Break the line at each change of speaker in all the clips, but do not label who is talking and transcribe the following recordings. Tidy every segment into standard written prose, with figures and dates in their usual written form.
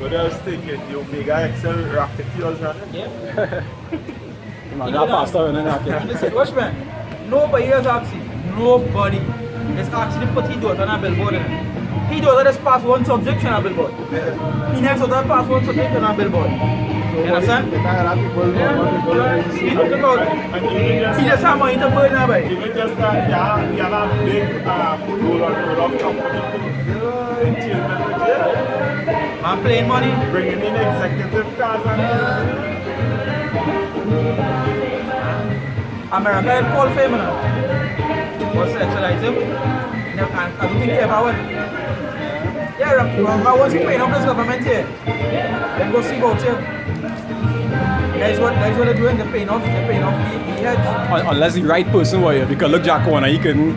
What I was thinking, the Omega XL rocket fuels running.
Yeah.
Man, that pastor and then
Listen, watch man. Nobody has asked you. Nobody has asked you to put his daughter on a billboard. His daughter just passed one subject on a billboard. He next daughter passed one subject on a billboard. You understand? Yeah. He talking about, he just have money to burn now, boy.
Even just that, you have a big roll of company in Children.
Man playing money.
Bringing in executive cars and
America had called fame now. Was sexualize him. And I don't think they ever went. Yeah, once you pay off this government here, then go see about you. That's what they're doing, they're paying off the heads.
unless the right person were here, because look Jack Warner, he couldn't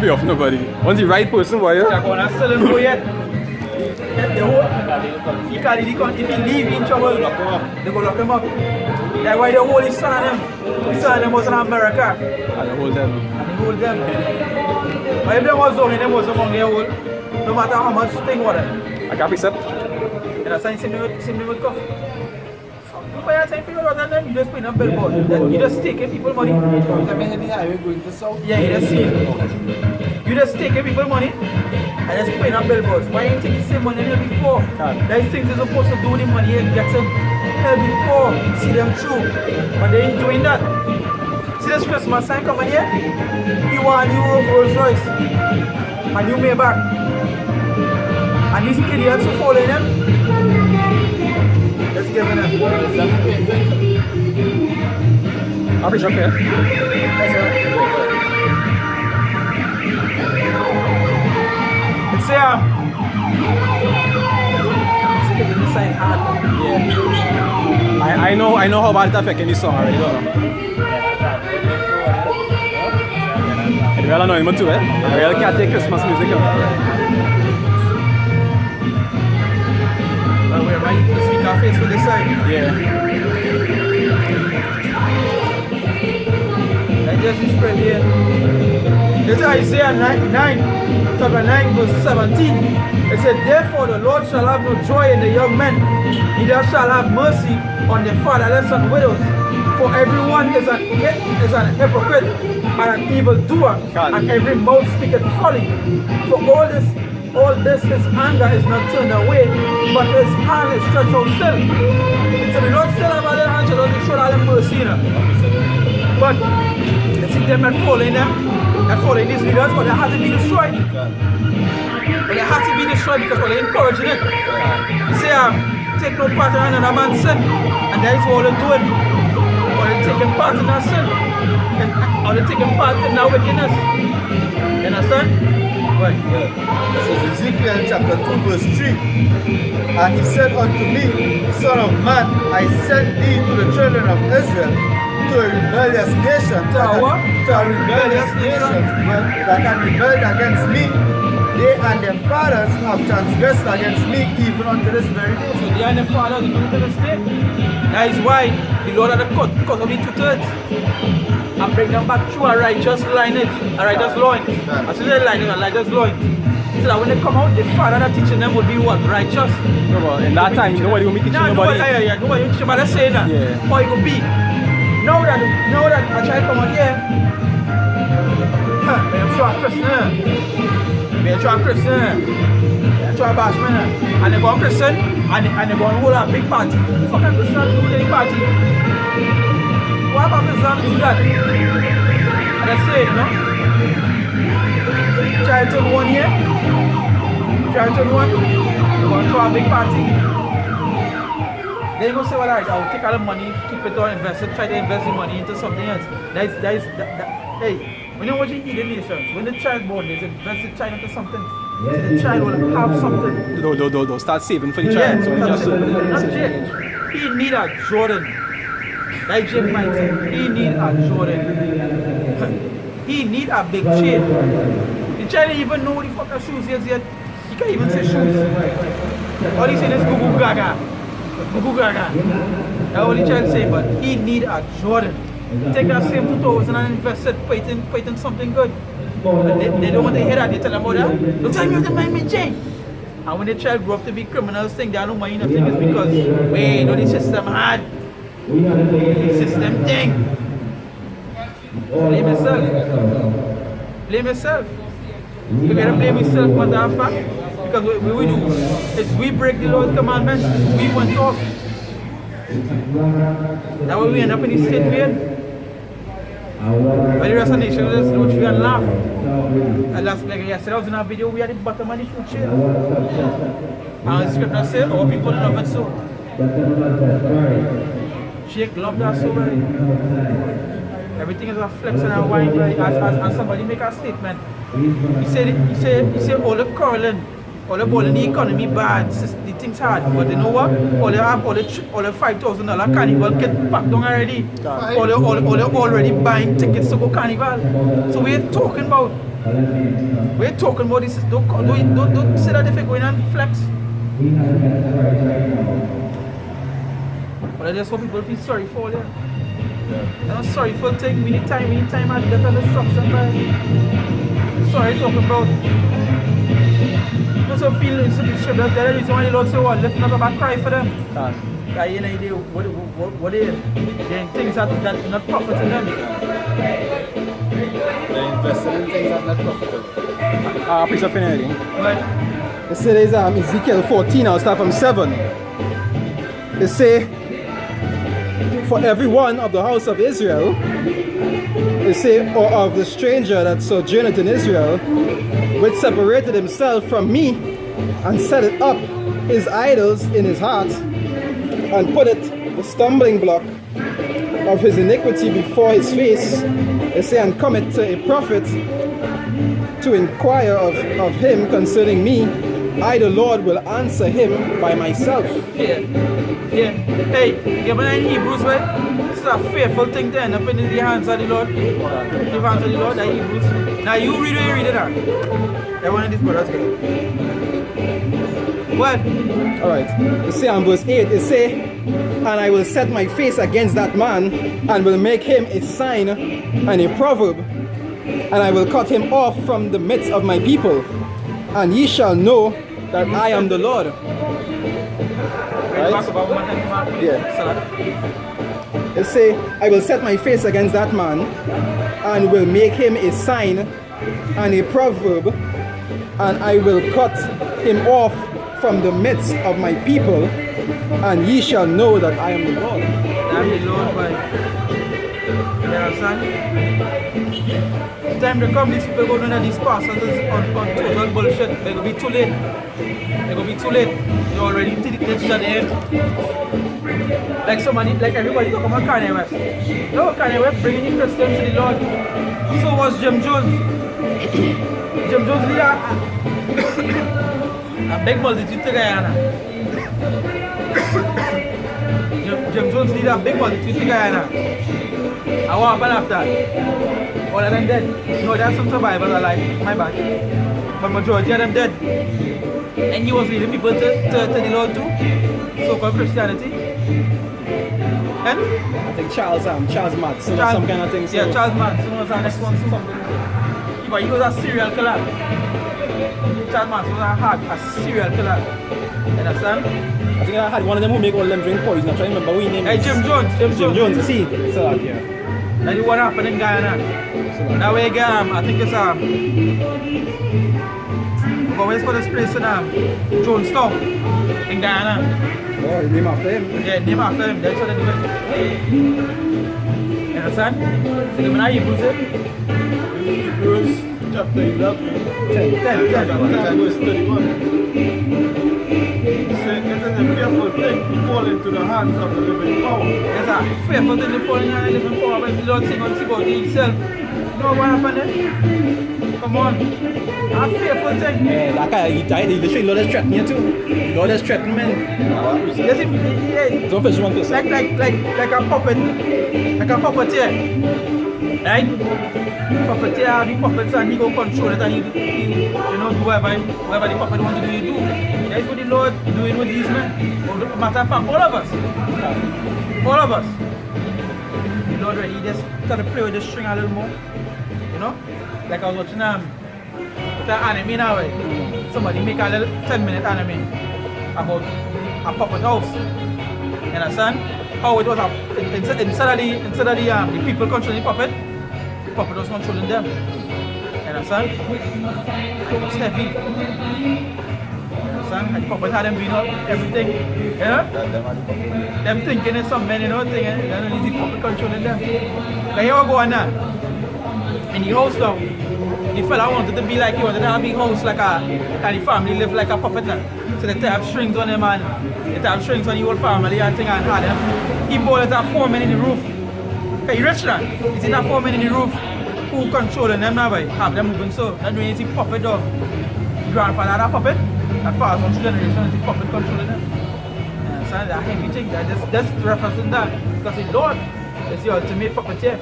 pay off nobody. Once the right person were here.
Jack Warner still in go yet. He can't, if he leave in trouble, they go lock him up. That's why they hold his son of them. His son of them was in America.
And they hold them.
But if they was down, they was among their hold. No matter how much thing was it.
I can't accept.
And that's why same with cuff. But you time for your other than you just paying a billboard. You just taking people money.
Highway going to south.
Yeah, you just see it. You just taking people money and just paying up billboards. Why you take the same money and you'll be poor? That's things they're supposed to do with the money and get them. They'll be poor, see them through. But they ain't doing that. See this Christmas sign coming here? You want a new Rolls Royce. A new Maybach. And these idiots who following them, let's give them.
I'll be okay.
That's right. It's the sign hard.
Yeah. I know how bad it affects any song already, don't know. I really know him too, I really can't take Christmas music.
We're right to speak our face for this side.
Yeah.
I just spread here. This is Isaiah 9, chapter 9, verse 17. It said, therefore the Lord shall have no joy in the young men, neither shall have mercy on the fatherless and widows. For everyone is an hypocrite and an evildoer, and every mouth speaketh folly. For all this his anger is not turned away, but his hand is stretched out still. So the Lord still have a little hand to show them mercy. But you see them not following these leaders, but they have to be destroyed. But they have to be destroyed because they're encouraging it. You say, take no part in another man's sin, and that is what they're doing. Or they're taking part in our sin, or they're taking part in our wickedness. You understand? Right.
This is Ezekiel chapter 2 verse 3. And he said unto me, Son of man, I sent thee to the children of Israel, to a rebellious nation,
To a
rebellious nation that had rebelled against me. They and their fathers have transgressed against me even unto this very day.
So they and their fathers are going to the state. That is why the Lord had to cut because of the 2/3. And bring them back through a righteous lineage, a righteous loin. I say that lineage, a righteous loin. So that when they come out, the father that teaching them would be what? Righteous.
No, but in that time, nobody will be teaching nobody.
Nobody will teach them, but they're saying that.
Yeah.
How it could be. Now that a child come out here, they're sure a Christian. They're sure a Christian. They're sure a bashman. And they go on Christian, and they go on hold a big party. Fuck a Christian do with any party. Why about Christian do that? And I say, you know, child turn one here, child turn one, they're going to throw a big party. Then you go say, well, alright, I'll take all the money, keep it or invest it, try to invest the money into something else. Hey, when you watch the heathen nations, when the child born, they invest the child into something. So the child will have something.
Don't start saving for the child.
Yeah, so not Jake. He need a Jordan. Like Jake might say, he need a Jordan. He need a big chain. The child don't even know what the fuck the shoes is yet. He can't even say shoes. All he say is goo goo gaga. Goo goo gaga. That's all the child say, but he need a Jordan. Take that same 2,000 and invest it, put it in something good. But they don't want to hear that. They tell them about that. Don't tell me you have to buy me chain. And when they try to grow up to be criminals, think they don't mind nothing is because, wait, no, the system hard. The system thing. Blame yourself. Blame yourself. You gotta blame yourself, matter of fact. Because what we do is we break the Lord's commandments, we went off. That's why we end up in this state we're in. But the rest of the nation just watch we and laugh. And that's like yesterday I was in a video, we had the bottom of the food chain. And the scripture says, our people love it so. Jake loved that so very. Everything is a flex and a wine, right? As somebody make a statement. He said all the curling, all the ball in the economy bad, the things hard. But you know what? All the $5,000 carnival get packed down already. All the already buying tickets to go carnival. So we're talking about this. Don't say that if you're going and flex. But I just hope people feel sorry for you. I'm sorry for the thing. We need time and get on instruction, man. Sorry talking about. Also feel it's a bit sure that the reason why the Lord say what, lift not back cry for them. That you know idea what they doing things that not profiting them.
They invested in things that not profitable.
Piece of anything.
Right.
It says Ezekiel 14, I'll start from 7. It say, for every one of the house of Israel, it say, or of the stranger that sojourned in Israel, which separated himself from me, and set it up his idols in his heart, and put it the stumbling block of his iniquity before his face, it say, and cometh to a prophet to inquire of him concerning me, I the Lord will answer him by myself.
Yeah. Hey, but in Hebrews, right? This is a fearful thing to end up in the hands of the Lord. The hands of the Lord, that Hebrews. Now you read it now. I want this brothers what?
Alright. It say in verse 8, it say, and I will set my face against that man, and will make him a sign and a proverb, and I will cut him off from the midst of my people, and ye shall know that I am the Lord. Right? Yeah. It say, I will set my face against that man, and will make him a sign and a proverb, and I will cut him off from the midst of my people, and ye shall know that I am the Lord.
I am the Lord, boy. You understand? Time to come, these people go to these pastors on total bullshit. They're going to be too late. They're going to be too late. They already did it to the end. Like somebody, like everybody talking about Kanye West. No, Kanye West bringing the Christians to the Lord. So was Jim Jones. Jim Jones leader a big multitude to Guyana. Jim Jones leader a big multitude to Guyana. And what happened after? All of them dead. No, there are some survivors alive, my bad. But majority of them dead. And he was leading people to the Lord too. So-called Christianity. And?
I think Charles Manson or some kind of thing. So.
Yeah, Charles Manson was our next one. But he was a serial killer. Charles Manson was a serial killer. You understand?
I think I had one of them who make all them drink poison. I'm trying to remember who his name is.
Hey, Jim Jones.
Jim Jones, you see? So, yeah.
That's what happened in Guyana. So, that way, I think it's but where's for this place in Jonestown in Guyana?
Oh, name after him?
Yeah, name after him. That's what they do it. You understand? So the man Hebrews it.
Hebrews chapter 11.
10
verse 31. It is a fearful thing to fall into the hands of the living power.
Yes, a fearful thing to fall into the hands of the living power. But if you don't think about himself, you know what happened then? Come on. A fearful thing.
Yeah, that guy, he died. He literally Lord is threatening you too. Lord is threatening man.
Yes,
Don't fish one fish.
like a puppet. Like a puppeteer. Right? Puppeteer have the puppets and he go control it and he you know, do whatever the puppet wants to do, you do. That's what the Lord doing with these men. Matter of fact, all of us. All of us. The Lord ready just try to play with the string a little more. You know? Like I was watching the anime now, right? Somebody make a little 10-minute anime about a puppet house. You understand? How it was instead of the people controlling the puppet was controlling them. You understand? It was heavy. You understand? And the puppet had them doing everything. You know? Them thinking it's some men, you know, thinking, and only the puppet controlling them. But here we go on now. In the house now, the fella wanted to be like, he wanted to have a big house like and the family live like a puppet now. So they have strings on them and they have strings on the whole family and thing and had them. He bought it have 4 men in the roof. Hey, rich man, is it that 4 men in the roof who controlling them now, boy? Have them moving so. Not doing anything puppet dog. Grandfather had a puppet, that passed on to generations, the puppet controlling them. So that heavy thing, that's referencing that. Because the Lord is the ultimate puppeteer.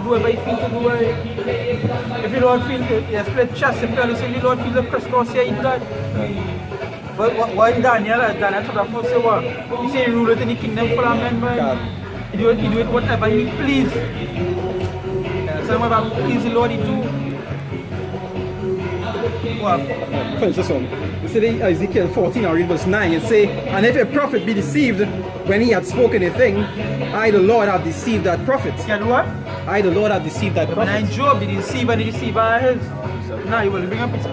Whoever you feel to do it. If you don't feel you split chest, if you don't feel the crisscross here, you do that. But why Daniel chapter 4 say what? He say he ruled in the kingdom full of men, man. He do it whatever he please. So whatever please the Lord he do. What?
Finish this one. You see Ezekiel 14, I read verse 9. It say, and if a prophet be deceived when he had spoken a thing, I the Lord have deceived that prophet.
Can what?
I the Lord have deceived that prophet.
When I Job, the deceiver and the deceiver is. Now you will bring up picture.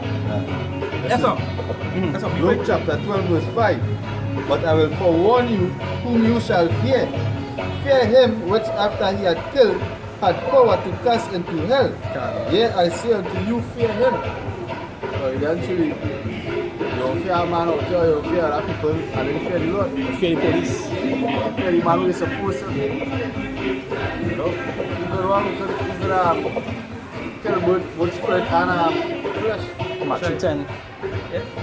That's all. That's all.
Luke chapter 12 verse 5. But I will forewarn you whom you shall fear. Fear him which after he had killed had power to cast into hell. Yea, I say unto you, fear him. So eventually, you don't fear a man out there, you fear other people, and then fear the Lord.
Fear the police.
Fear the man who is supposed to. You know, the one who could kill both spirit and flesh.
Matthew 10.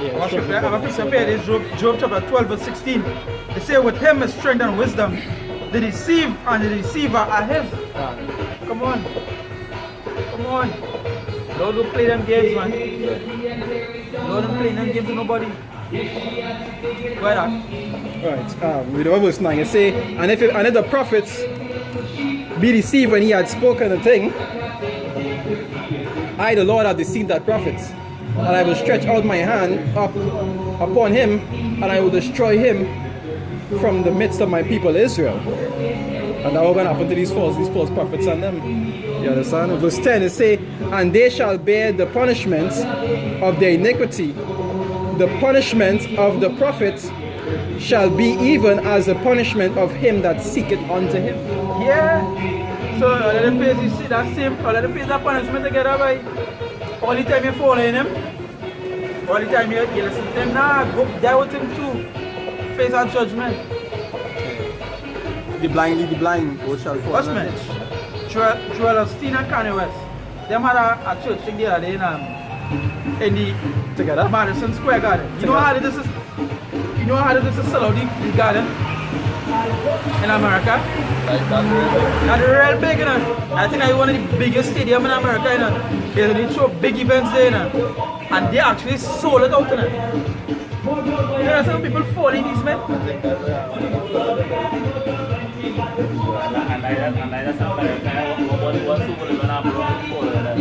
Yeah. I'm a piece of paper. This Job chapter 12 verse 16. They say with him is strength and wisdom. The deceive and the deceiver are his. Come on. Come on. Don't play them games, man. Don't play them games with nobody. Go ahead.
Alright, with verse 9 it say, and if the prophets be deceived when he had spoken a thing, I the Lord have deceived that prophet, and I will stretch out my hand up upon him, and I will destroy him from the midst of my people Israel. And that will going to happen to these false prophets and them. You understand? Verse 10 it say, and they shall bear the punishment of their iniquity. The punishment of the prophets shall be even as the punishment of him that seeketh unto him.
Yeah. So all of the face you see that same, all of the face that punishment together, by all the time you follow him, all the time you listen to him, nah, go there with him too. Face that judgment.
The blind lead the blind, both shall fall.
What's man? Joel Osteen and Kanye West. Them had a church thing the other day in the
together?
Madison Square Garden. You know how this is sell out the garden in America? That's real big, you know. I think it's one of the biggest stadiums in America, you know. They show big events there, you know. And they actually sold it out, you know. You know, some people fall in these men.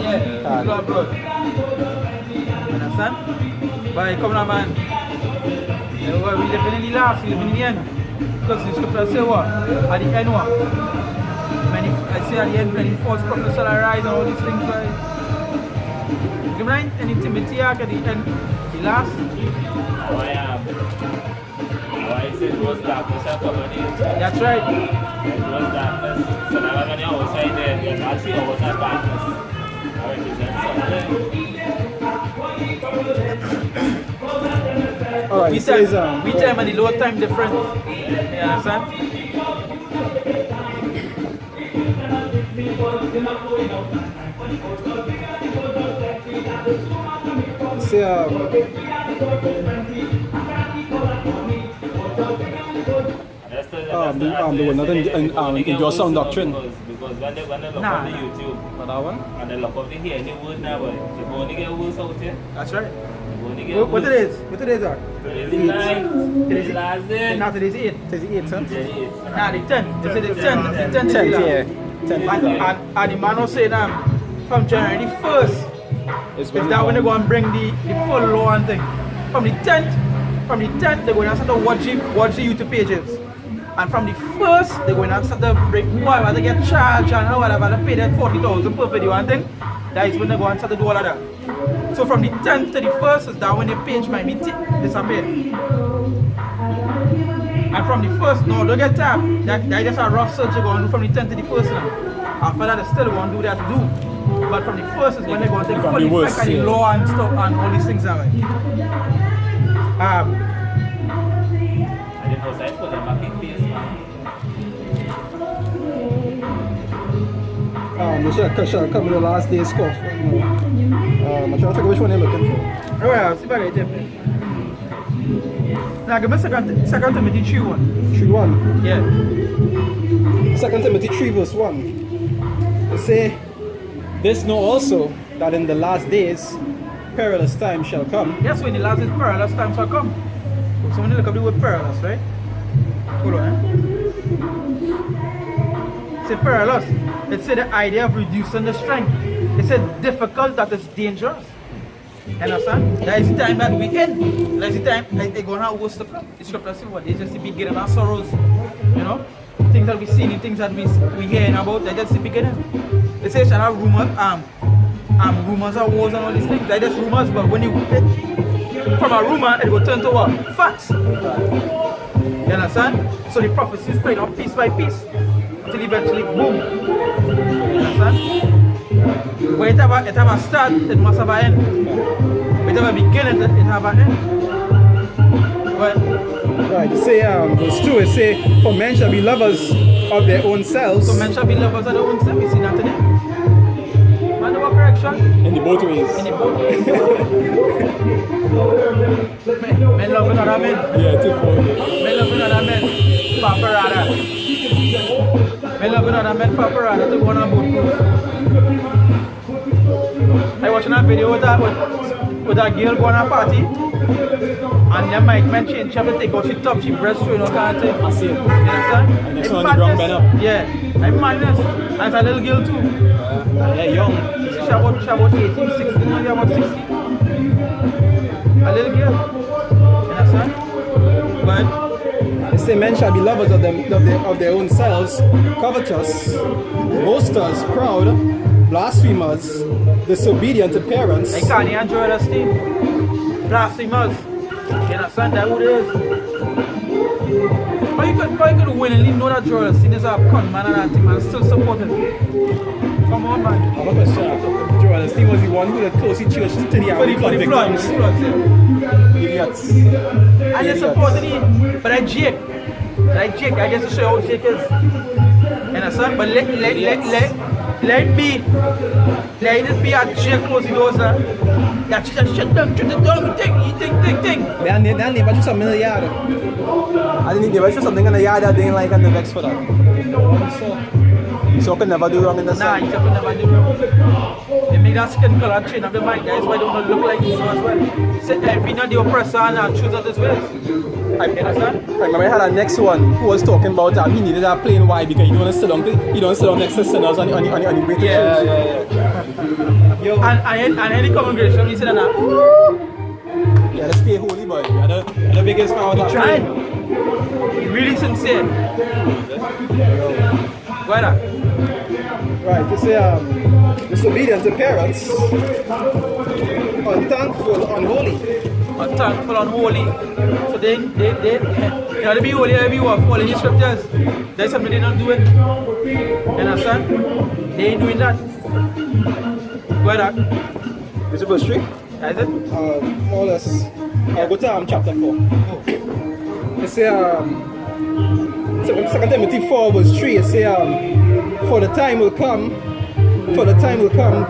Yeah, abroad. You understand? But come on, man. We live in the last, we live in the end. Because the scripture say what? At the end what? Many, I say at the end, many false prophets shall arise and all these things, right? Give me any Timothy at the end, the last.
I said it was darkness shall cover the earth.
That's right.
It was darkness. So now when you're outside there, you can see outside darkness. I represent something.
Alright,
We time and the lower time different. You understand?
Say, there was nothing in your sound doctrine.
Because when they look
Nah.
on the YouTube
But that one?
and they look up to hear any word now, boy, they only get words out here.
That's right.
They only get
What
words.
it is? What it is, sir?
Today's the 9th. Today's the last day.
Now today's 8.
It's the 8, huh?
Nah, the 10. They say the 10. The 10.
10th, yeah. 10th.
And the man was saying from January the 1st.
It's
Is that when they go and bring the full law and thing. From the 10th, they're going to start to watch the YouTube pages. And from the 1st, they're going to start to break whatever they get charged and whatever they pay that 40,000 per video and thing. That is when they go and start to do all of that. So from the 10th to the 1st is that when the page might be disappear. And from the 1st, no, don't get tapped. That just a rough search you're going to do from the 10th to the 1st now. After that, they still want to do that to do. But from the 1st is when they're going to take fully effect of the law and stuff and all these things are right.
I didn't know that for them back in face.
This shall come in the last day's stuff. I'm trying to figure which one they're looking for.
Alright, see if I get it. Now give me 2 Timothy 3:1.
3:1.
Yeah.
2 Timothy 3 verse 1. They say, this know also that in the last days perilous times shall come.
Yes, when the last days perilous times shall come. So when you look up the word perilous, right? Hold on, Say perilous. It said the idea of reducing the strength. It said difficult, that is dangerous. You understand? That is the time that we in. That is the time that they're going to worst the club. The scripture says what? They just the beginning of sorrows. You know? Things that we see, things that we hearing about, that's just the beginning. They say shall have rumors, rumors of wars and all these things. They're just rumors, but when you from a rumor, it will turn to what? Facts. You understand? So the prophecy is playing out piece by piece until eventually boom. You understand? When it have a start, it must have an end. When it have a beginning, it have an end. But
Right, it say verse 2, it say, for men shall be lovers of their own selves.
so men shall be lovers of their own self. You see that today? Man, what correction?
In the both ways.
In the boat. Men love another men.
Yeah, twofold.
Men love another men. Paparada. Men love another men. Paparada to go on a boat cruise. I watching a video with a girl going on a party. And then my man she have to take out she top, she breast through, you know, kind of thing. I see it. You understand?
And next one on the ground bend up.
Yeah. I'm madness. And it's a little girl too.
Yeah, young.
She about 18, 16, maybe about 16. A little girl. You understand? But
It say men shall be lovers of their own selves, covetous, boasters, proud, blasphemers, disobedient to parents.
I can't enjoy that thing. Blasphemers. You understand that who it is? How you could willingly know that Joel Osteen is a con man and that thing man still support him? Come on man.
I'm not sure. Joel Osteen was the one who had closely church to the army flood victims. Idiots.
And they supported him. But I Jake. I just to show you how Jake is. You understand? But let it be a Jake close the doors. That shut down, you think.
They never do something in the yard. I didn't give something in the yard that they didn't like and they vex for that. So can never do wrong in the
Nah,
sun.
you can never do wrong. They make that skin color change of the mind. That's why they don't look like you as well. Say every night the oppressor and choose others ways.
I remember I had a next one who was talking about he needed a plane wide because you don't want to sit down next to sinners on the way to church. Yo.
And any congregation, you say that now.
You gotta stay holy, boy. You're the biggest power that
Trying. Really sincere. Go ahead.
Right, you say disobedient to parents, unthankful, unholy.
Unthankful, unholy. So they be holy, they be what? Following the scriptures. That's something they're not doing. You understand? They ain't doing that. Go ahead.
Is it verse 3?
That's it?
More or less. I'll go to chapter 4. It say 2 Timothy 4 verse 3, it say for the time will come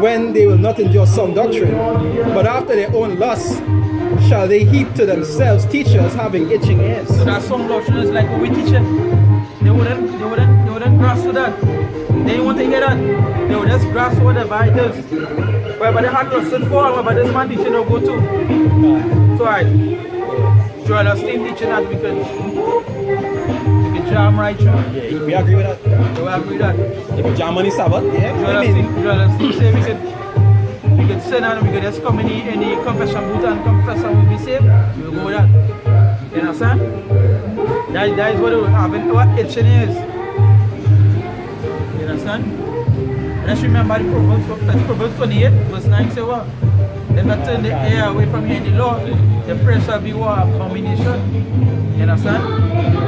when they will not endure sound doctrine, but after their own lusts shall they heap to themselves teachers having itching ears.
So that sound doctrine is like what we teach it. They wouldn't grasp for that. They didn't want to hear that. They would just grasp whatever it is. Wherever they had lusted for and wherever this man teaching they'll go to. So alright. Joel Osteen teaching that we can jam right through.
Yeah, we agree with that.
Do we agree with that?
If you jam on the Sabbath, yeah,
Joel Osteen say we can we could sin and we could just come in the confession booth and confess and we'll be saved, we will go with that. You understand? That is what itching is. You understand? And let's remember the Proverbs 28, verse 9 say what? If I turn the air away from hearing the Lord, the prayer shall be what? Abomination. You understand?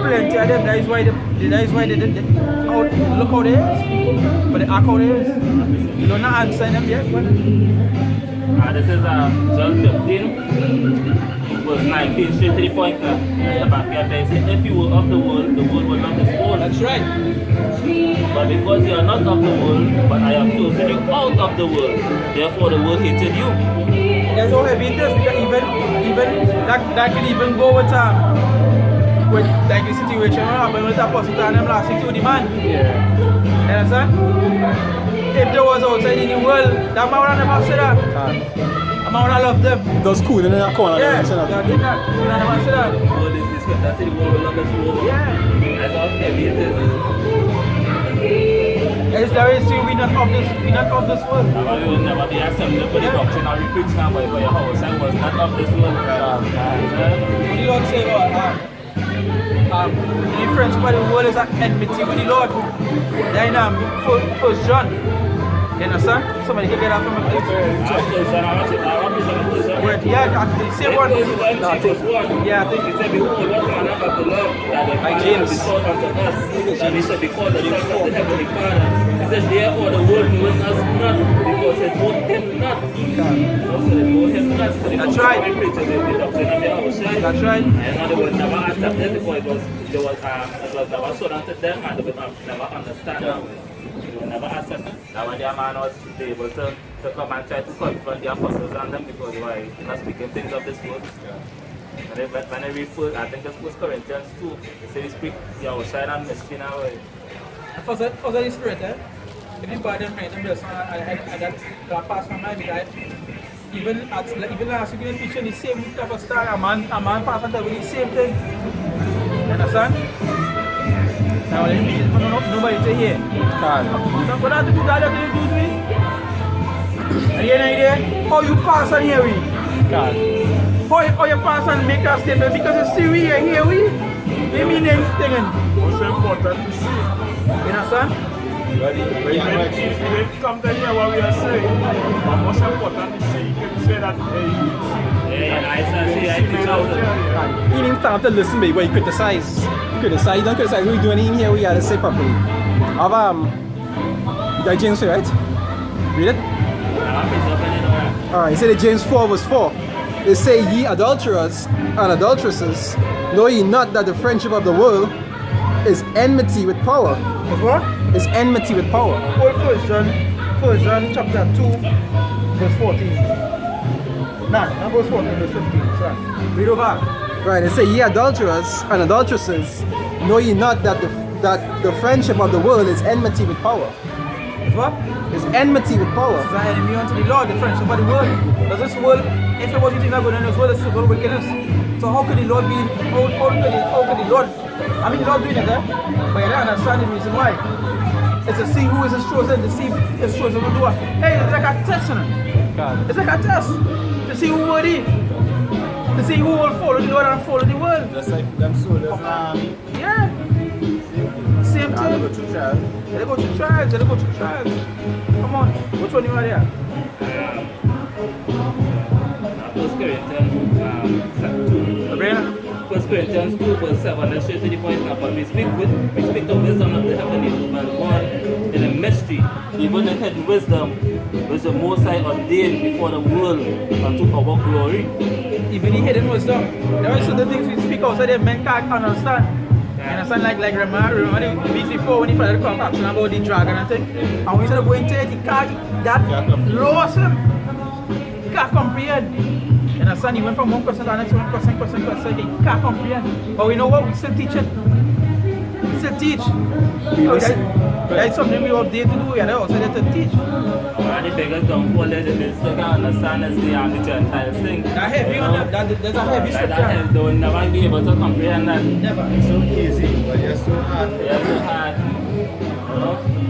Plenty of them. That is why they look how they is. But the act how they is. You don't not answer them yet. But
This is John 15, verse 19, straight to the point. That's the back here. They say, if you were of the world will not his own.
that's right.
But because you are not of the world, but I have chosen you out of the world, therefore the world hated you.
That's how heavy it is. Because even that can even go with like the situation what happened with Apostle and them last week to the man.
Yeah.
You understand? If there was outside in the world, that man would never say that. That man would love them.
Those cool in that corner.
Yeah,
Say that.
that did that. You would never say that.
All this disrespect, that's the world will love us more.
Yeah.
That's how heavy it is.
It's the way we not of this world.
We will never be accepted for the doctrine or preach now by your house. I was not of this world.
What the Lord say about the friendship of the world is an enmity with the Lord. Then 1 John. You understand? Somebody can get that from a place. Yeah, the same one. Yeah, I think
He said, behold, what manner of the love that the Father bestowed unto us, that we should be called the sons of the Heavenly Father. He says, therefore the world knoweth us not, because it knoweth him not. Also they know him not. So
that's right.
The doctrine of the outside.
That's right.
And now they would never accept it because it was never shown unto them and they would never understand them. They would never accept it. Now when their man was able to come and try to confront the apostles and them because they were speaking things of this world. When I read first, I think it's 1 Corinthians 2, they say they speak the outside and mystery now.
For the Spirit, if you buy them, them just that pass my mind because even last week in the preaching the same type of style, a man pass and tell me the same thing. You understand? Now nobody to hear. But that's the that you do to me. And you know how you pass and hear we. How you pass and make that statement because you see we hear we. They mean anything.
What's important to see?
You understand?
When you come to hear what we are saying, but most important to see, you can say that
I teach out.
You need time to listen, baby, but you criticize. You don't criticize. We do anything here, we gotta say properly. That James 4, right? Read it. Alright, you say that James 4 verse 4. They say, ye adulterers and adulteresses, know ye not that the friendship of the world is enmity with power.
Is what?
Is enmity with power.
Hold 1 John chapter 2, verse 14. Not verse 14, verse 15. Sorry. Read over.
Right, they say, ye adulterers and adulteresses, know ye not that the friendship of the world is enmity with power.
Is what?
Is enmity with power.
It's an enemy unto the Lord, the friendship of the world. Because this world, if it wasn't not going in this world, it's full of wickedness. So how could the Lord be, how could the Lord, I mean the Lord doing it there, but you don't understand the reason why. It's to see who is his chosen, to see his chosen will do it. Hey, it's like a test, you know? It's like a test, to see who worthy. To see who will follow the Lord and follow the world.
Just like them soldiers in the army.
Yeah. Same thing.
They go through trials.
They go through trials. They go through trials. Come on. Which one you are there?
1 Corinthians 2 verse 7, let's straight to the point now. But we speak the wisdom of the heavenly God in a mystery, even the hidden wisdom which the Most High ordained before the world unto our glory.
Even the hidden wisdom. There are certain things we speak outside there men can't understand. You understand? Like remember the week before when he started to come asking about the dragon and thing. And we started going to it, that lost him. He can't comprehend. You understand? He went from one question to the next one question. He can't comprehend. But we know what? We still teach it. We still teach. That's something we update to do. We are also there to teach.
And the biggest downfall is they still can't understand is the Gentile thing.
That heavy on them. There's a heavy scripture.
They will never be able to comprehend that.
Never.
It's so easy, but it's so hard.
It's so hard. You know?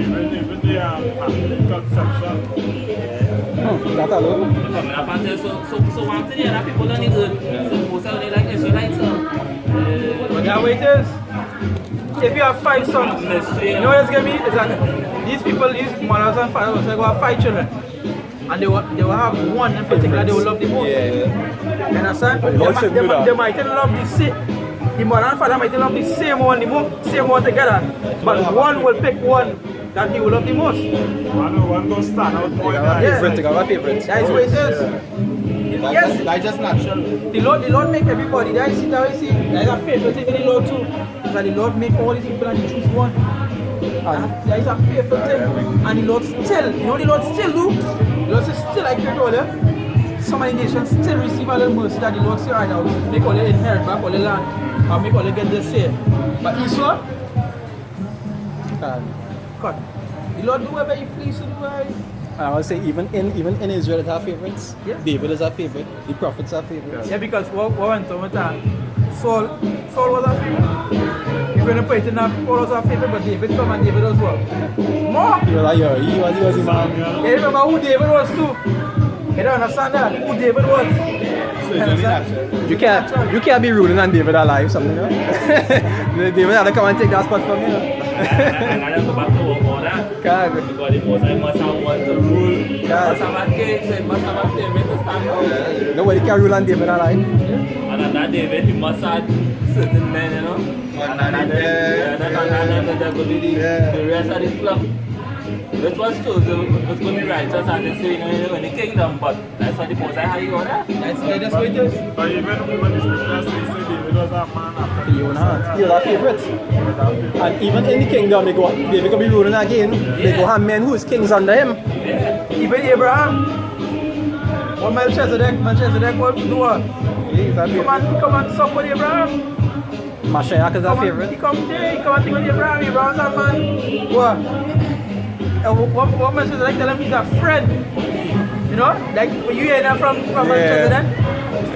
even the conception.
That alone.
They coming up and tell so one thing that people don't need good. So most of them like Israelites.
But that way it is. If you have 5 sons, you know what it's gonna be? Is that these people, these mothers and fathers, they go have 5 children. And they will have one in particular they will love the most.
Yeah.
You understand?
Lord said do that.
They might love the same. The mother and father might love the same one together. But one will pick one that he will love the most.
One go stand out more than
Favorite, they got a favorite.
That is what it is. Yes.
That's just natural.
The Lord make everybody. That is a faithful thing in the Lord too. That the Lord make all these people and he choose one. That is a faithful thing. And the Lord still, you know the Lord still do? The Lord says still I create all them. So many nations still receive a little mercy that the Lord say right now. Make all they inherit back all the land. Or make all they get this say. But Esau, God. The Lord do whatever he pleases to do.
I would say even in Israel it have favorites.
Yeah.
David is a favorite. The prophets are favorites.
Yeah, because what went on with that? Saul was our favorite. If you're put it in that, Saul was our favorite, but David come and David as well. More!
He was like, yeah, he was the man.
You remember who David was too? You don't understand that? Who David was?
So it's only natural.
You can't be ruling on David alive, something, you know? David had to come and take that spot from you.
And I go back to all that.
God.
Because the most I must have one to rule.
God.
Must have a king, so he must have a favorite to stand up.
Nobody can rule on David alive.
And on that David, he must have certain men, you know. And then there could be the rest of the flock. Which was chosen, which could be righteous and they say, you know, in the kingdom, but that's what the most I had you on that.
That's what it is.
But even when the scripture says David was a man after
He was a favorite. And even in the kingdom, David could be ruling again. They go have men who is kings under him.
Even Abraham. What Melchizedek will do what? Come and suck with Abraham.
Mashiach is a favorite.
He come and think with Abraham. Abraham's a man. What? What Melchizedek tell him he's a friend. You know? Like when you hear that from Melchizedek?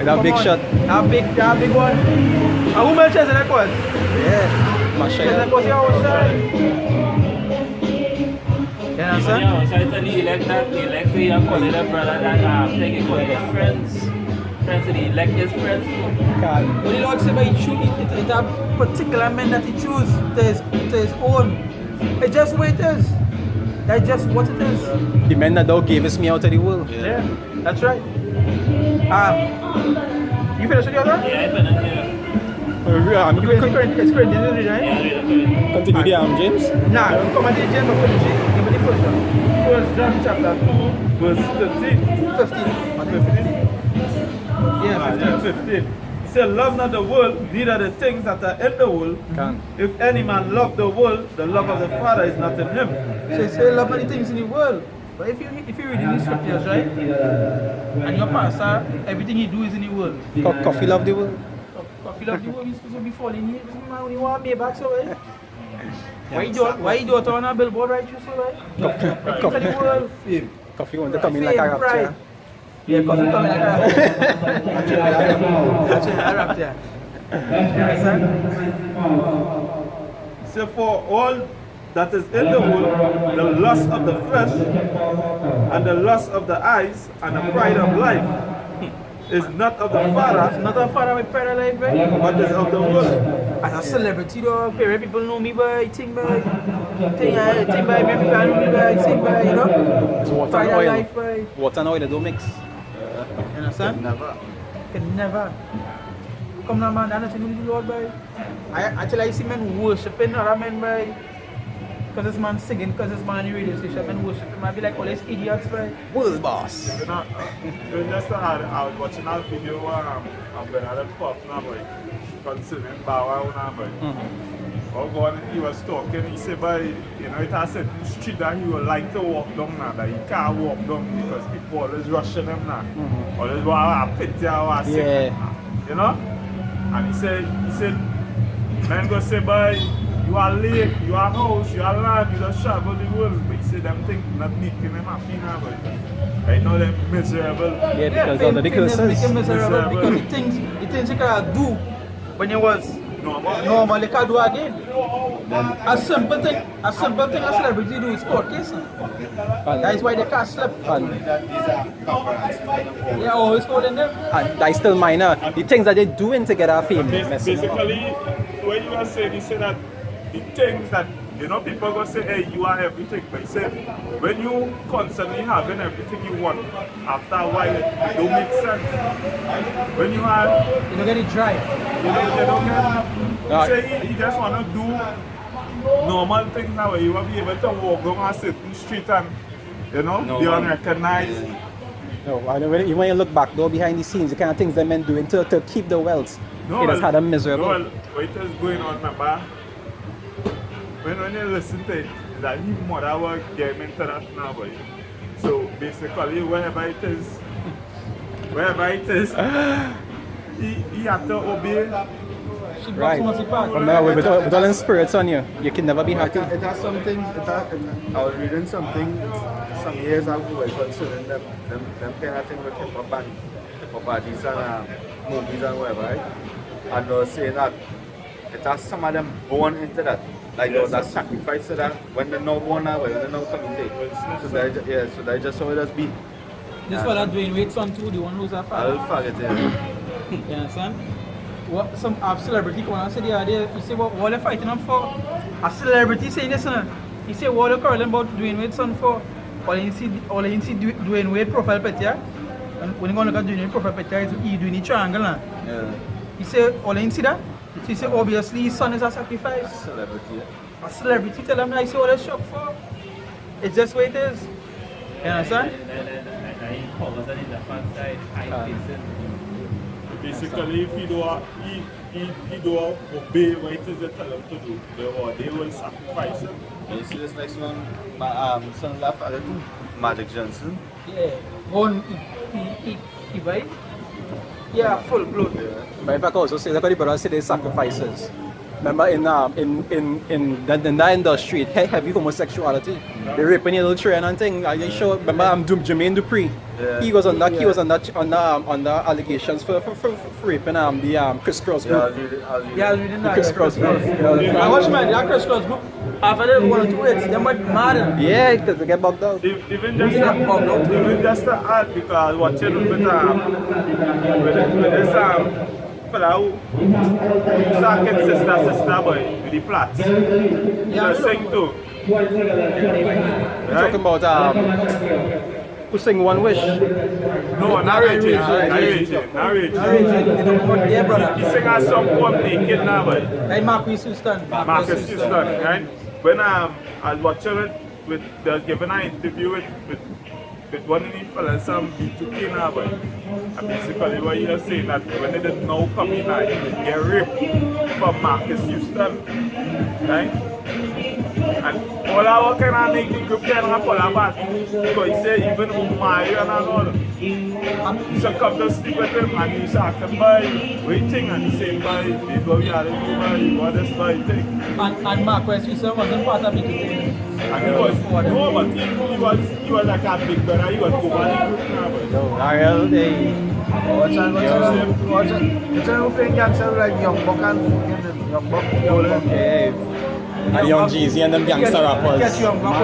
That big shot.
That big one. And who Melchizedek was?
Yeah.
Melchizedek
Mashiach.
was your outside. You understand?
So I tell the elect that the elect say you call it a brother that take it call it his friends. Friends to the elect his friends.
God.
What the Lord said, but he choose it's a particular man that he choose to his own. It's just the way it is. That's just what it is.
The men that thou gavest me out of the world.
Yeah, that's right. You finished with your other?
Yeah, I finished, yeah.
You finished it's Corinthians, right?
Yeah, really.
Continue the James.
Nah, come on, James, but finish it. Give me the first one.
1 John chapter 2, verse
15. Yeah,
15. He said, love not the world, neither the things that are in the world. If any man love the world, the love of the Father is not in him.
So you say love many things in the world. But if you read in the scriptures, right? And your pastor, everything he do is in the world.
Coffee love the world.
Coffee love the world, he's supposed to be falling here. This man only want me back, so right? Why you do it on a billboard, right? You so right?
Coffee want to come in like a rapture.
Yeah, coffee coming like a rapture. You understand?
So for all that is in the world, the lust of the flesh, and the lust of the eyes, and the pride of life, is not of the Father,
It's not a father with pride of life, right?
but is of the world.
As a celebrity, though, people know me by think by people know me by think by, you know?
It's water
Pride
and
of
oil.
life, by.
Water and oil, they don't mix.
You understand?
Never.
Can never. Come now, man, that's nothing to do with the Lord, by. I see men worshiping other men, by. Because this man singing, because this man on the radio station, men worshiping, I be like all these idiots, by.
World boss.
Just I was watching a video of Bernard Pop now, boy, concerning Bow Wow now, boy. Oh God, he was talking, he said, boy, you know, it has a street that he would like to walk down now, that he can't walk down because people always rushing him now. Always want to pity or sick.
Yeah.
You know? And he said, man go say, boy, you are lake, you are house, you are land, you just travel the world. But he said them things not making them happy now, but I know them miserable.
Yeah, because of the curses.
Make him miserable because the things you can do when you was
normal.
Normal, they can't do again. A simple thing a celebrity do is court case. That is why they can't slip. Yeah, always holding them.
And that's still minor. The things that they're doing to get our fame.
Basically, when you are saying, you say that the things that, you know, people go say, hey, you are everything. But you say, when you constantly having everything you want, after a while, it don't make sense. When you are,
You don't get it dry.
you don't get, you say you just want to do normal things now, where you will be able to walk down a certain street and, you know, be unrecognized.
No, when you look back though behind the scenes, the kind of things they men doing to keep the wealth, it has had them miserable.
No, what is going on, remember? When you listen to it, it's that his mother will get him into that now, boy. So basically, wherever it is, he had to obey.
She
Right.
must be part.
But now with all them spirits on you, you can never be happy.
It has some things. I was reading something some years ago concerning them kind of thing with hip-hop parties and movies and whatever, right? And they were saying that it has some of them born into that. Like there was a sacrifice to that when they're not born now, when they're not coming. So they just how it has been.
This fella Dwayne Wade's son too, the one who's a father.
I'll forget it.
You understand? What some celebrity come and say the other day, you say what they're fighting them for? A celebrity saying this, you say what they're quarreling about Dwayne Wade's son for? All you see Dwayne Wade profile picture, and when you go look at Dwayne Wade profile picture, he's doing the triangle.
Yeah.
You say all you see that? So you say obviously his son is a sacrifice.
Celebrity.
A celebrity tell him that you say what they're shocked for. It's just what it is. You understand?
Basically, if you don't obey what it is they tell him to do, they will sacrifice him.
You see this next one? Son laugh at it. Magic Johnson.
Yeah. One, he buy. Yeah, full blood.
But if I can also say that the brothers say they sacrifices. Remember in that industry, heavy homosexuality. They raping a little train and thing. Are you sure? Remember Jermaine Dupree?
Yeah.
He was on the allegations for raping the Chris Cross group.
Yeah, I was reading that.
Chris Cross group.
I watch my that Chris Cross group. After they 1 or 2 hits, they might mad.
Yeah, they get bugged out.
Even just to add, because watching with this fella who second sister boy with the plats.
Yeah,
He sing too.
We're talking about who sing One Wish.
No, narrating.
Yeah, brother.
He sing a song called Naked now, boy.
Like Marcus Houston.
Marcus Houston, right? When I was watching it, they was giving an interview with one of the fellas, some B2K now, boy. And basically what you're saying that when they didn't know coming out, they get ripped from Marcus Houston, right? And all our kind of make the group can rap all about because he say even Mario and all. You should come to sleep with him and you should ask him by waiting and he say by this what we are doing by what this by thing.
And Marcus Houston wasn't part of it.
And he was no, but he was like a big brother. He was over the group now.
Ariel, they.
What's that playing gangster like Young Buck and Young Buck?
Okay. And Young Jeezy and them gangster rappers.
Get Young Buck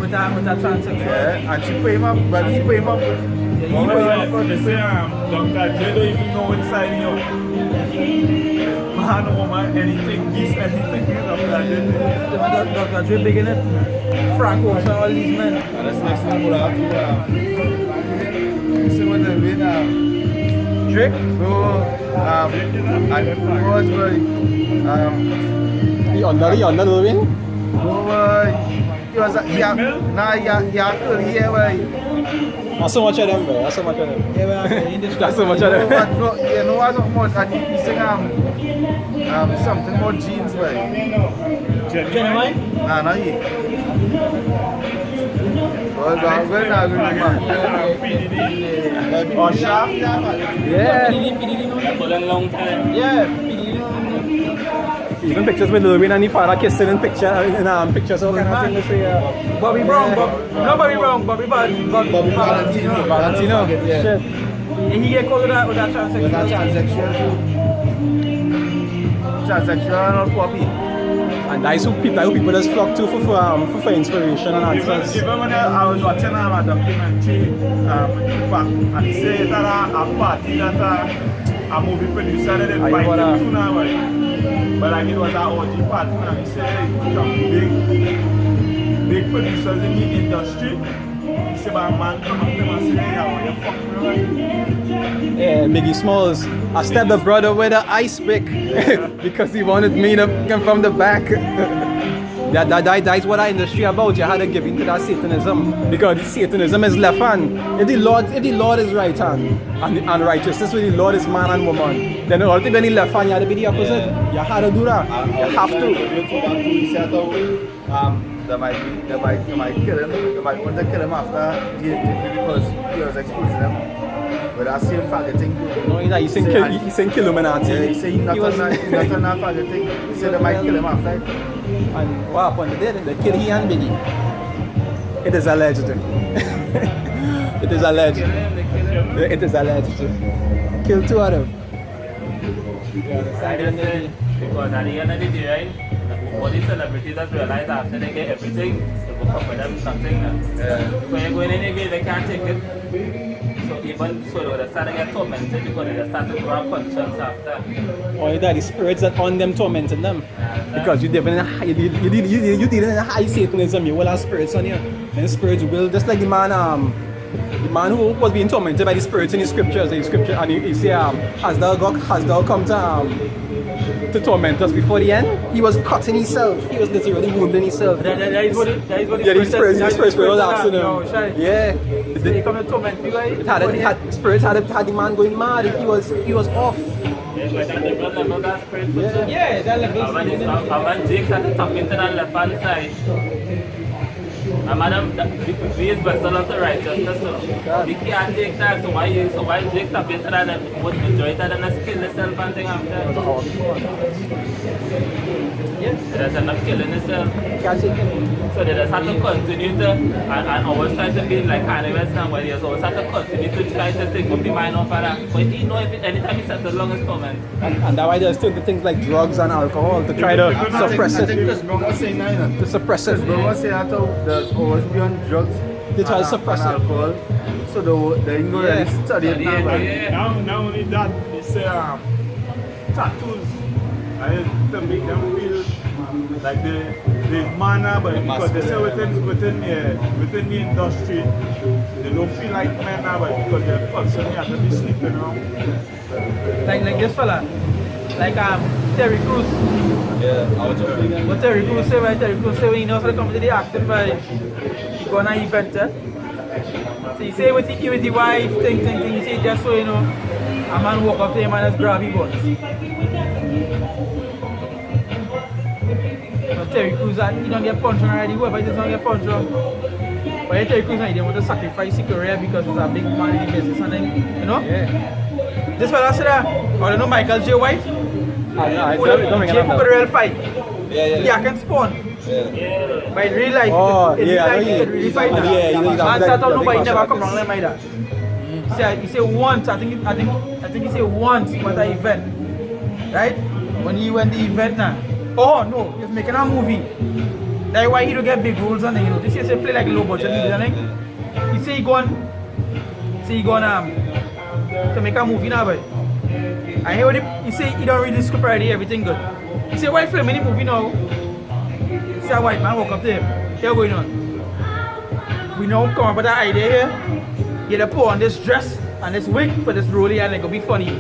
with that transaction.
Yeah, and she pay him up, but he pay him up.
They say Dr. J don't even know inside you. Man, woman, anything, he's anything in Dr. J.
Dr. Dre big in it. Frank Ocean, all these men.
And that's next thing we'll have to you see when they win
Drake?
no and who was boy
The under the win?
no boy he was he had curly hair boy.
Not so much of them, bro. Not so much of them.
Yeah, well, in this
Not so much of
No,
them.
but no, you know what much and he sing something about jeans boy.
Genuine?
Nah, not he. Well, man.
Osha?
Yeah.
PDD no?
For a long time.
Yeah, PDD no.
Even pictures with Lil Wayne and the father kissing in pictures of kind of thing. They say,
Bobby Brown, Bobby Valentino.
Valentino.
Yeah.
Shit.
And he get caught with that transaction.
With that transaction too. transsexual or poor people.
And that's who people just flock to for inspiration and answers.
Even when I was watching a documentary, Tupac, and he said that a party that a movie producer didn't invite him to now, but like it was an OG party, and he said some big producers in the industry. He said, "My man come up to him and say, hey, I want you fucking right."
Yeah, Biggie Smalls. I stabbed the brother with an ice pick because he wanted me to come from the back. That's what our industry about. You had to give in to that Satanism because Satanism is left hand. If the Lord is right hand and righteousness with the Lord is man and woman, then ultimately when the left hand you had to be the opposite. You had to do that. You have to.
They might kill him. They might want to kill him after the interview because he was exposing them. But that same faggot thing.
No, he's saying kill Illuminati.
Yeah, he said he's not on that faggot thing. He said they might kill him after it.
And what happened? They killed he and Biggie. It is alleged. It is alleged. It is alleged. Kill two of them.
Because at the end of the day, right? All these celebrities that realize after they get everything, they will cover them something. When you're going in again, they can't take it. So even so, they start to get tormented because they start to grab conscience after.
Or that the spirits that on them tormenting them. Because you dealing in a high Satanism, you will have spirits on you. And the spirits will, just like the man who was being tormented by the spirits in the scriptures, and he say, has thou come to torment us before the end? He was cutting himself. He was literally wounding himself.
That is what the
spirits was asking him. Yeah.
They come to torment you guys.
Spirits had the man going mad. He was off.
Yeah, but that level that spirit puts in.
Yeah, that level.
When Jake started talking to that left hand side, and madam, we is vessel unto righteousness, so we can't take that. So why Jake tap into that and would enjoy that and kill himself and thing after? Yes, that's enough killing himself. So they just have to continue to, and always try to be like animals now, where they always have to continue to try to take up the mind of that. But he know if anytime he sets the longest torment.
And that's why there's still the things like drugs and alcohol to try to suppress
I think
it.
this bro was saying that.
To suppress it.
This bro was saying that there's always be on drugs.
They try to suppress it.
Alcohol. So they ain't going to study it now.
Not only that, they say tattoos, to make them feel like they manner, but because they say within the industry, they don't feel like men now, but because they're constantly have to be sleeping around.
Like this fella, like Terry Crews.
Yeah, I was joking.
What Terry Crews say, right? Terry Crews say when he knows how to come to the acting by he go on an event, So he say with the wife, thing, he say just so you know, a man walk up to him and just grab his butt. But Terry Crews, he don't get punched already, whoever just don't get punched on. But Terry Crews, he didn't want to sacrifice his career because he's a big man in the business and then, you know?
Yeah.
This fella said that, or you know Michael J. White?
I don't
J. Cooper real fight.
Yeah.
Yeah, I can spawn.
Yeah.
But in real life,
Oh,
in real
yeah,
life,
I
he
know
can really fight.
yeah,
Man
that
start out
big
nobody never
martial
come wrong like that. He said once, I think he said once at an event. Right? When he went the event now. Oh no, he's making a movie. That's why he don't get big roles and you know. This is a play like low budget movies and he say he gone to make a movie now, boy. I hear what he say he don't read the script already, everything good. He say why filming the movie now? He say a white man walk up to him. Here going on. We know come up with that idea here. Get a put on this dress and this wig for this role here and it gonna be funny.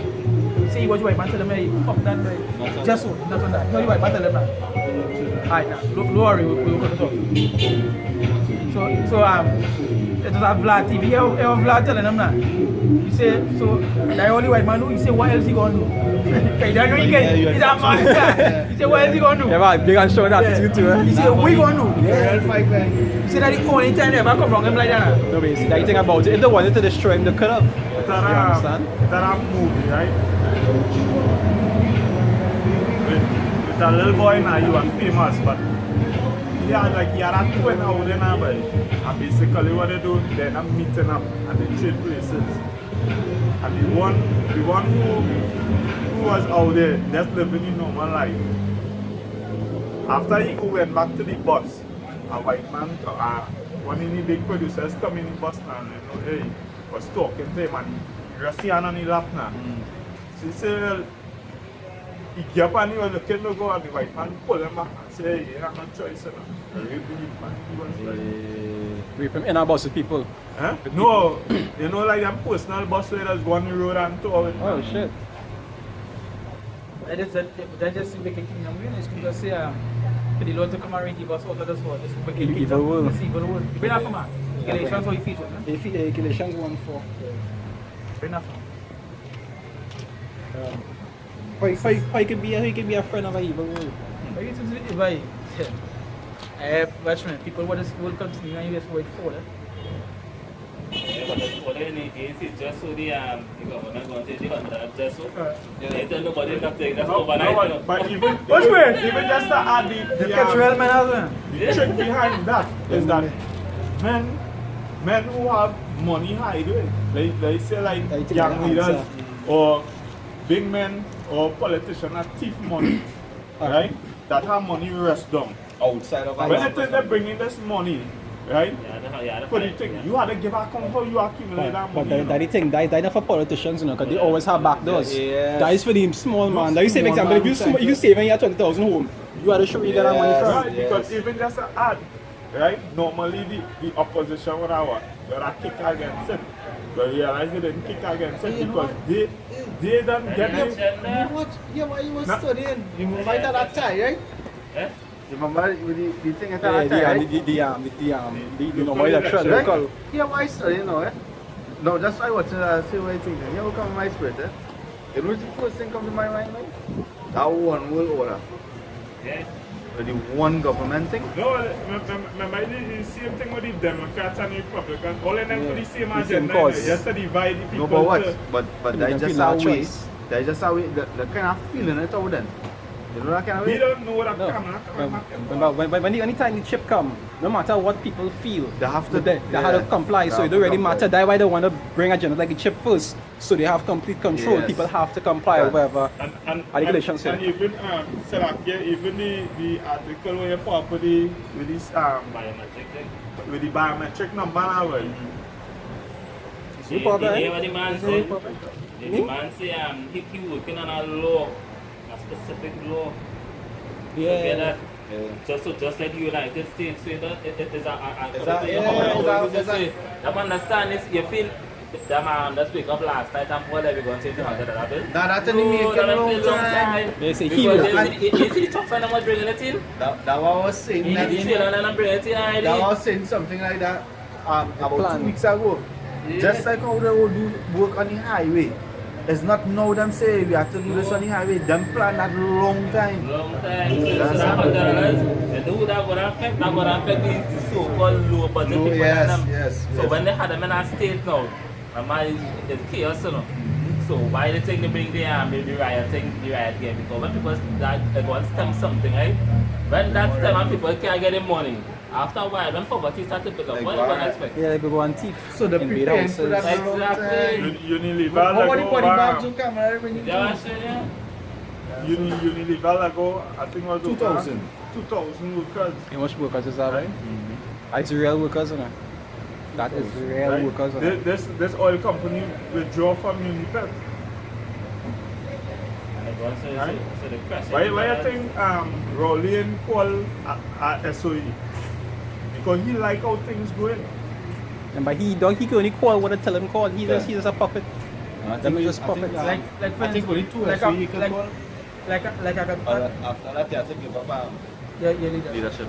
He say what you white man tell him, hey, fuck that boy. Just so, not on that. No, you white man tell him that. Alright now, don't worry, we'll come to talk. So it was a Vlad TV, here Vlad telling him that. He say, so the only white man do, he say what else he gonna do? He don't know he can, he's a monster. He say what else he gonna do?
Yeah, man, big and strong attitude too,
He say what he gonna do?
Real fight, man.
He say that the only time they ever come wrong him like that.
No, but you see, that thing about it, if they wanted to destroy him, they could have.
It's a movie, right? With a little boy now, you are famous, but he had a twin out there now, but and basically what they do, they're not meeting up and they trade places. And the one who who was out there just living in normal life. After he went back to the bus, a white man, one of the big producers come in the bus now and hey, was talking to him and he just see on his lap now. So he said, he get up and he was looking to go and the white man pull him back and say, hey, you have no choice.
Rape him in a bus with people.
Huh? No, you know like them personal bus where there's one road and two of it.
Oh shit.
That just wicked kingdom. It's going to say, for the Lord to come and redeem us out of this world. This wicked kingdom.
Evil world.
This evil world. Bring that for man. Galatians, how you feature, huh?
Galatians 1:4.
Bring that for
How you can be a friend of an evil world?
But it's very, watchmen, people will continue and you just wait for it.
Yeah, but for the NATs, it's just so the government going to take the contract just so. They tell nobody not take that overnight.
But even just to add the
Catch real men as well.
the trick behind that is that men who have money hide it. They say like
They take
young
the
leaders
answer.
or big men or politicians that thief money, right? That have money rest down.
Outside of
When it is they bring in this money, right? For the thing, you have to give account how you accumulate that
But
money.
that the thing, that not for politicians, you know, because they always have back doors.
Yes.
That is for the small man. Like you say, for
Small
example,
man,
if you save and you have 20,000 home, you have to show you get that money
Yes.
from.
Right, because even just an ad, right? Normally the opposition would have what? They would have kick against it. But realize they didn't kick against it because they don't get it.
What you was
No.
studying? You might have that tie, right?
Eh?
Remember the thing at
Yeah,
that time, right?
the normal election,
Right?
local.
Yeah, why studying now, eh? No, that's why I watching see what I think. You know, come my spirit, eh? You know, the first thing come to my mind, right? That one world order.
Yeah.
The one government thing.
No, remember the same thing with the Democrats and the Republicans. All of them for the same
The same
agenda.
cause.
Just to divide the people.
No, but what?
to-
But
They
that's
don't
just
feel
how
that
we.
choice.
That's just how we. The kind of feeling it out then. You know that kind of
We
way.
don't know what
No.
camera.
Anytime the chip come, no matter what people feel,
They have to-
they have to
yeah,
comply.
they
So
have
it don't
to
really
comply.
matter. That's why they want to bring agenda like the chip first. So they have complete control.
Yes.
People have to comply or
Yeah.
whatever.
And
Regulations
and
here.
even Salakia, even the article where you put up with this
Biometric thing.
with the biometric number now, right?
You probably-
You hear what the man
You
said?
probably-
The man say he working on a law, a specific law. You get that? Just like the United States, so it is I understand this. You feel that man just wake up last night and what are we going to change the hundred dollar bill?
Nah, that only make it
that
long
been long
time.
They say
Because
hero.
you see the truck and I'm bringing it in.
That what I was saying.
You need the trailer and I'm bringing it in
That
already.
was saying something like that about
plan.
2 weeks ago.
Yeah.
Just like how they will do work on the highway. It's not now them say we have to do this on the highway. Them plan that long time.
Long time. So that $100, you know that would affect the so-called low budget
No,
people.
yes,
and them.
yes,
So
yes.
when they had them in a state now, it's chaos, you know. So why they think they bring the riot thing, the riot game? Because when people that everyone stem something, right? When that stem and people can't get the money, after a while, when poverty starts to pick up, what do you expect?
Yeah, they go on thief.
So the
invade
preparing for
houses.
that long time.
Unilever
How about the
Lago,
body bags to camera when you
Yeah, I said, yeah.
Unilever Lago, I think was
2,000.
2,000 workers.
How much workers is that, right? It's real workers, you know. That is real
Right?
workers. You know.
This oil company withdraw from Unilever.
And everyone says,
Right.
so the question
Why
is,
I think Rowling call SOE? Because he like how things going.
And but he can only call what I tell him call. He's just a puppet. Them is just puppet.
Like for
I think only two
like
SOE
a-
can
like-
call.
like I got
After that, you have to give up
yeah, leader.
leadership.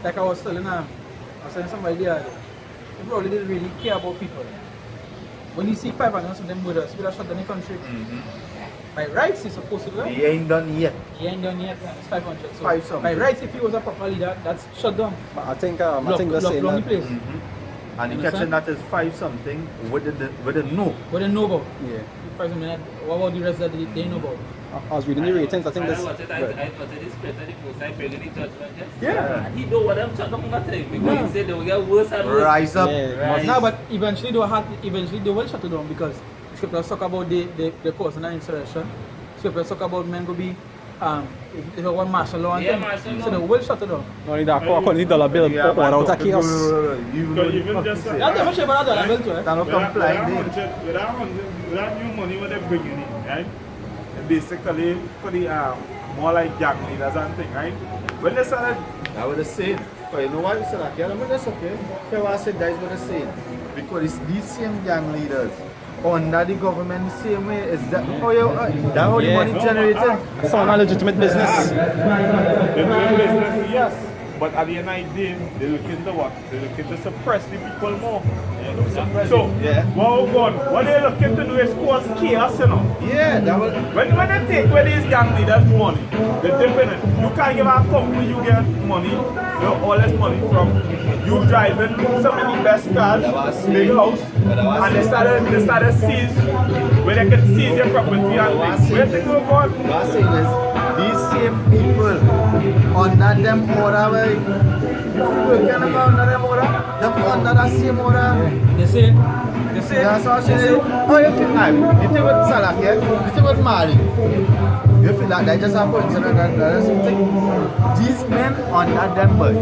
Like I was telling somebody the other day, if you really really care about people, when you see 500 of them murders, people are shot down the country. By rights, he's supposed to do that.
He ain't done yet.
He ain't done yet, it's 500. So
Five something.
by rights, if he was a proper leader, that's shut down.
But I think they're
Lock
saying
the
that.
place.
And the
You
catching
understand?
that is 5 something with the no.
What they know about?
Yeah.
5 minutes. What about the rest that they know about?
I was reading the ratings. I think
I
this.
watched it, I watched this spread of the post, I bring in the judgment.
Yeah.
And he know what I'm talking about thing because he said they will get worse and worse.
Rise up.
Yeah,
Right.
No, but eventually they will shut it down because the scripture talk about the cause and insurrection. So if you talk about men go be if you want martial law and
Yeah,
thing,
martial
so
law.
they will shut it down.
No need that according to dollar bill
Yeah,
pour out of chaos.
Because even just
That's the much about that level too.
That no comply.
without new money what they bringing in, right? And basically for the more like gang leaders and thing, right? When they started,
That was the same. But you know why you said that? Yeah, I mean, that's okay. Okay, what I said that is what I said. Because it's these same gang leaders under the government the same way. Is that how you that how the money generated?
It's not a legitimate business.
they're doing business, yes. But at the end of the day, they look into what? They look into suppress the people more. So,
Yeah.
what they looking to do is cause chaos, you know.
Yeah, that was.
When they take away these gang leaders' money, they dip in it. You can't give a company you get money, you know, all this money from you driving some of the best cars, big house, and they started seize, where they can seize your property and things. Where they go on?
What I'm saying is, these same people under them order, where if you work under them order, them under that same order.
They say
That's what I'm saying. Oh, you feel like, you think with Salah here, you think with Mali. You feel like that just happens, that's something. These men under them, but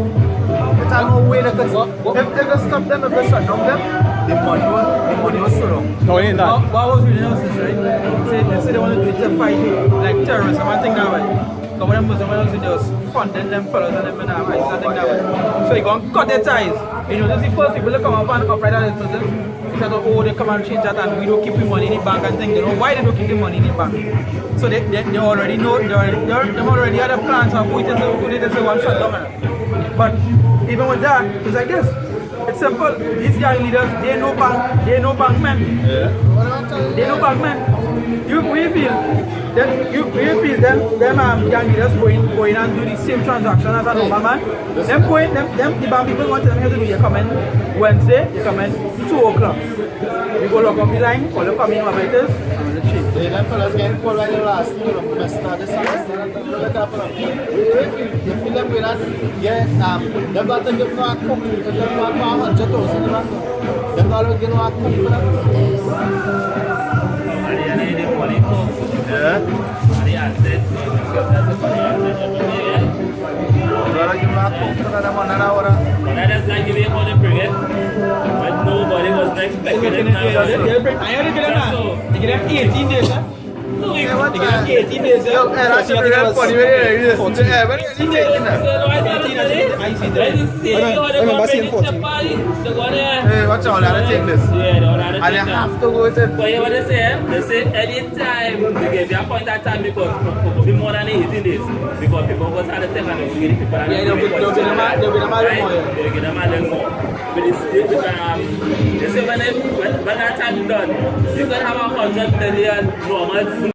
it's no way they can, if they can stop them, if they shut down them, the money was so long.
No, it ain't that.
what was reading else is right? They say they want to do it to fight like terrorism and thing that way. Because when Muslims else just funding them fellows and them and thing that way. So they go and cut their ties. You know, this is the first people that come up and upright at this Muslim. Instead of oh they come and change that and we don't keep the money in the bank and thing. They know why they don't keep the money in the bank. So they already know they already had a plan of who it is they want shut down. But even with that, it's like this. It's simple. These young leaders, they know bank men. They know bank men. We feel them young leaders going and do the same transaction as a normal man. The bank people want them here to do. You come in Wednesday, you come in 2 o'clock. You go lock up the line, or you come in whatever it is, and you change.
They them fellas getting called by the last year of Mr. This you feel them with that? Yeah, them got to give no a cook, because them got 100,000 in that. Them got to give no a cook for that.
At the end of the day, money comes.
Yeah.
And the asset, that's the money asset.
Them got to give no a cook for that, them on an hour.
But that does not give you money bring it. But nobody was expecting it now.
They get them 18 days, huh? They get them 18 days,
Yo,
huh?
that's really funny. When you see hey, watch out, I take this.
Yeah, they want to
And you have to go to
But you know what they say? They say anytime they give you a point of time because it will be more than 18 days. Because people go to the tech and they will get people.
Yeah, they'll get them a little more.
They'll get them a little more. But they say when that time is done, you can have 100 million normal